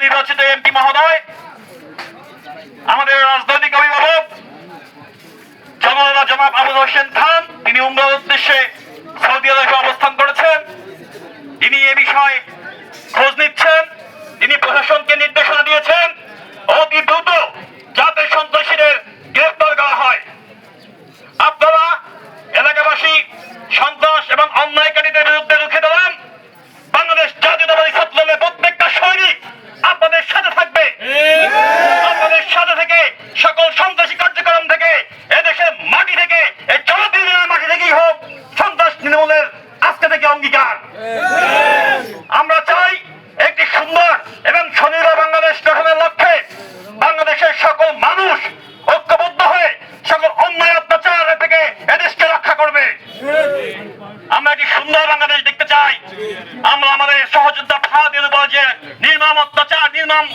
নবনির্বাচিত এমপি মহোদয়, আমাদের রাজনৈতিক অভিভাবক জনাব আবুল হোসেন খান, তিনি উমরার উদ্দেশ্যে সৌদি আরবে অবস্থান করেছেন। তিনি এ বিষয়ে খোঁজ নিচ্ছেন। তিনি প্রশাসনকে নির্দেশনা দিয়েছেন অতি দ্রুত যাতে সন্ত্রাসীদের গ্রেফতার করা হয়। আপনারা এলাকাবাসী সন্ত্রাস এবং অন্যায়কারীদের বিরুদ্ধে রুখে দাঁড়ান। বাংলাদেশ জাতীয়তাবাদী ছাত্রদলের প্রত্যেকটা সৈনিক আপনাদের সাথে থাকবে। আপনাদের সাথে থেকে সকল সন্ত্রাসী কার্যক্রম থেকে, এদেশের মাটি থেকে, এই জনপ্রিয় মাটি থেকেই হোক সন্ত্রাস নির্মূলের আজকে থেকে অঙ্গীকার। আমরা চাই একটি সুন্দর এবং স্বনির্ভর বাংলাদেশ গঠনের লক্ষ্যে বাংলাদেশের সকল মানুষ ঐক্যবদ্ধ হয়ে সকল অন্যায় অত্যাচার থেকে এদেশকে রক্ষা করবে। আমরা একটি সুন্দর বাংলাদেশ দেখতে চাই। আমরা আমাদের সহযোদ্ধা ভারতের উপর যে নির্মম অত্যাচার, নির্মম